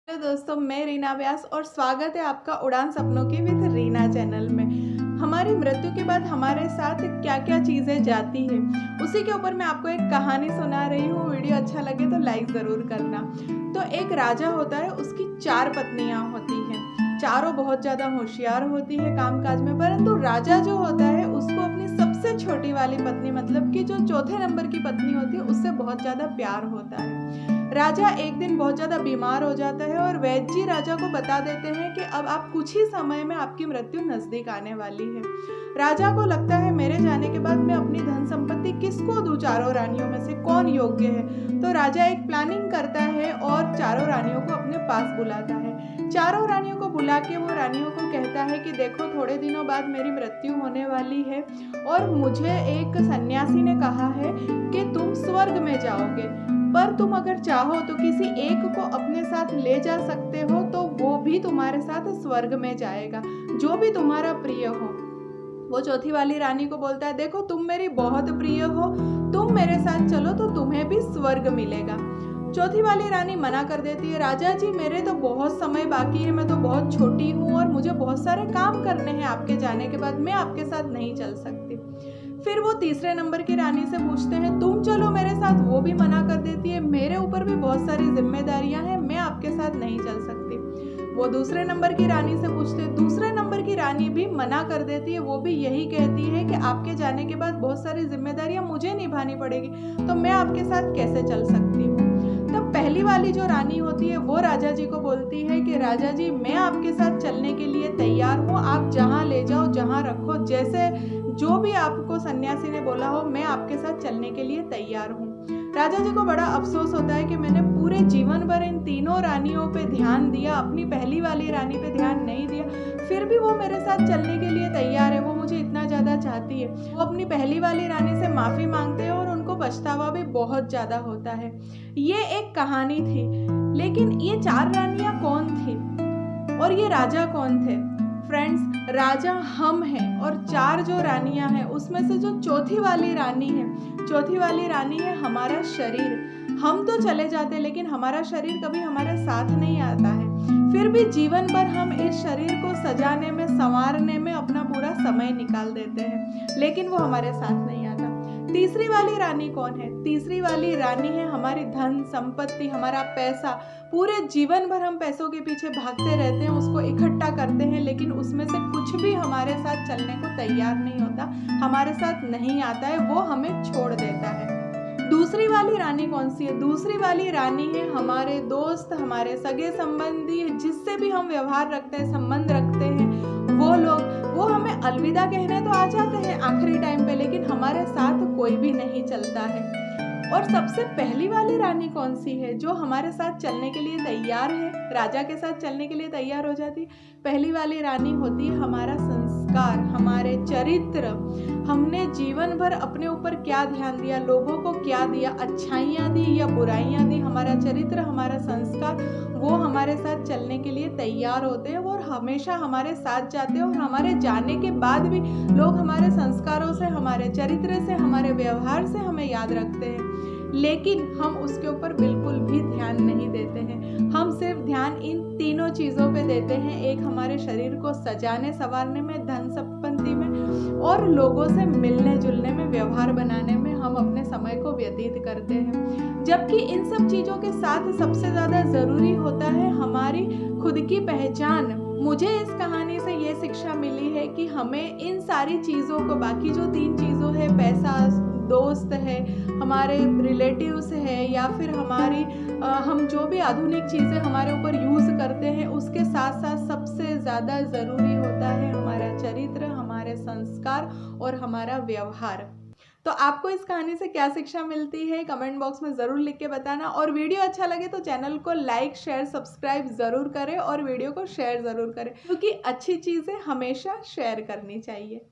Hello दोस्तों, मैं रीना व्यास और स्वागत है आपका उड़ान सपनों की विद रीना चैनल में। हमारी मृत्यु के बाद हमारे साथ क्या क्या चीज़ें जाती है, उसी के ऊपर मैं आपको एक कहानी सुना रही हूँ। वीडियो अच्छा लगे तो लाइक ज़रूर करना। तो एक राजा होता है, उसकी 4 पत्नियाँ होती हैं। चारों बहुत ज़्यादा होशियार होती है कामकाज में, परंतु राजा जो होता है उसको अपनी सबसे छोटी वाली पत्नी, मतलब कि जो चौथे नंबर की पत्नी होती है, उससे बहुत ज़्यादा प्यार होता है। राजा एक दिन बहुत ज़्यादा बीमार हो जाता है और वैद्य जी राजा को बता देते हैं कि अब आप कुछ ही समय में आपकी मृत्यु नज़दीक आने वाली है। राजा को लगता है मेरे जाने के बाद मैं अपनी धन संपत्ति किसको दूं, चारों रानियों में से कौन योग्य है। तो राजा एक प्लानिंग करता है और चारों रानियों को अपने पास बुलाता है। चारों रानियों को बुला के वो रानियों को कहता है कि देखो, थोड़े दिनों बाद मेरी मृत्यु होने वाली है और मुझे एक सन्यासी ने कहा है कि तुम स्वर्ग में जाओगे, पर तुम अगर चाहो तो किसी एक को अपने साथ ले जा सकते हो, तो वो भी तुम्हारे साथ स्वर्ग में जाएगा, जो भी तुम्हारा प्रिय हो। वो चौथी वाली रानी को बोलता है, देखो तुम मेरी बहुत प्रिय हो, तुम मेरे साथ चलो तो तुम्हें भी स्वर्ग मिलेगा। चौथी वाली रानी मना कर देती है, राजा जी मेरे तो बहुत समय बाकी है, मैं तो बहुत छोटी हूँ और मुझे बहुत सारे काम करने हैं, आपके जाने के बाद मैं आपके साथ नहीं चल सकती। फिर वो तीसरे नंबर की रानी से पूछते हैं, तुम चलो मेरे साथ। वो भी मना कर देती है, मेरे ऊपर भी बहुत सारी जिम्मेदारियां हैं, मैं आपके साथ नहीं चल सकती। वो दूसरे नंबर की रानी से पूछते हैं, दूसरे नंबर की रानी भी मना कर देती है। वो भी यही कहती है कि आपके जाने के बाद बहुत सारी जिम्मेदारियां मुझे निभानी पड़ेगी, तो मैं आपके साथ कैसे चल सकती हूँ। तब पहली वाली जो रानी होती है वो राजा जी को बोलती है कि राजा जी मैं आपके साथ चलने के लिए तैयार हूँ, आप जहाँ ले जाओ, जहाँ रखो, जैसे जो भी आपको सन्यासी ने बोला हो, मैं आपके साथ चलने के लिए तैयार हूँ। राजा जी को बड़ा अफसोस होता है कि मैंने पूरे जीवन भर इन तीनों रानियों पे ध्यान दिया, अपनी पहली वाली रानी पे ध्यान नहीं दिया, फिर भी वो मेरे साथ चलने के लिए तैयार है, वो मुझे इतना ज़्यादा चाहती है। वो अपनी पहली वाली रानी से माफ़ी मांगते हैं और उनको पछतावा भी बहुत ज़्यादा होता है। ये एक कहानी थी, लेकिन ये 4 रानियाँ कौन थी और ये राजा कौन थे? फ्रेंड्स, राजा हम हैं और 4 जो रानियां हैं उसमें से जो चौथी वाली रानी है, चौथी वाली रानी है हमारा शरीर। हम तो चले जाते हैं, लेकिन हमारा शरीर कभी हमारे साथ नहीं आता है। फिर भी जीवन भर हम इस शरीर को सजाने में, संवारने में अपना पूरा समय निकाल देते हैं, लेकिन वो हमारे साथ नहीं आता। तीसरी वाली रानी कौन है? तीसरी वाली रानी है हमारी धन संपत्ति, हमारा पैसा। पूरे जीवन भर हम पैसों के पीछे भागते रहते हैं, उसको इकट्ठा करते हैं, लेकिन उसमें से कुछ भी हमारे साथ चलने को तैयार नहीं होता, हमारे साथ नहीं आता है, वो हमें छोड़ देता है। दूसरी वाली रानी कौन सी है? दूसरी वाली रानी है हमारे दोस्त, हमारे सगे संबंधी, जिससे भी हम व्यवहार रखते हैं, संबंध रखते हैं, वो लोग, वो हमें अलविदा कहने तो आ जाते हैं आखिरी टाइम पे, लेकिन हमारे साथ कोई भी नहीं चलता है। और सबसे पहली वाली रानी कौन सी है जो हमारे साथ चलने के लिए तैयार है, राजा के साथ चलने के लिए तैयार हो जाती? पहली वाली रानी होती है हमारा संस्कार, हमारे चरित्र। हमने जीवन भर अपने ऊपर क्या ध्यान दिया, लोगों को क्या दिया, अच्छाइयाँ दी या बुराइयाँ दी, हमारा चरित्र, हमारा संस्कार, वो हमारे साथ चलने के लिए तैयार होते हैं और हमेशा हमारे साथ जाते हैं। और हमारे जाने के बाद भी लोग हमारे संस्कारों से, हमारे चरित्र से, हमारे व्यवहार से हमें याद रखते हैं, लेकिन हम उसके ऊपर बिल्कुल भी ध्यान नहीं देते हैं। हम सिर्फ ध्यान इन तीनों चीज़ों पे देते हैं, एक हमारे शरीर को सजाने संवारने में, धन संपत्ति में, और लोगों से मिलने जुलने में, व्यवहार बनाने में हम अपने समय को व्यतीत करते हैं। जबकि इन सब चीज़ों के साथ सबसे ज़्यादा ज़रूरी होता है हमारी खुद की पहचान। मुझे इस कहानी से ये शिक्षा मिली है कि हमें इन सारी चीज़ों को, बाकी जो 3 चीज़ों है, पैसा, दोस्त है, हमारे रिलेटिव्स है, या फिर हमारी हम जो भी आधुनिक चीज़ें हमारे ऊपर यूज़ करते हैं, उसके साथ साथ सबसे ज़्यादा ज़रूरी होता है हमारा चरित्र, हमारे संस्कार और हमारा व्यवहार। तो आपको इस कहानी से क्या शिक्षा मिलती है, कमेंट बॉक्स में ज़रूर लिख के बताना। और वीडियो अच्छा लगे तो चैनल को लाइक, शेयर, सब्सक्राइब ज़रूर करें और वीडियो को शेयर ज़रूर करें, क्योंकि अच्छी चीज़ें हमेशा शेयर करनी चाहिए।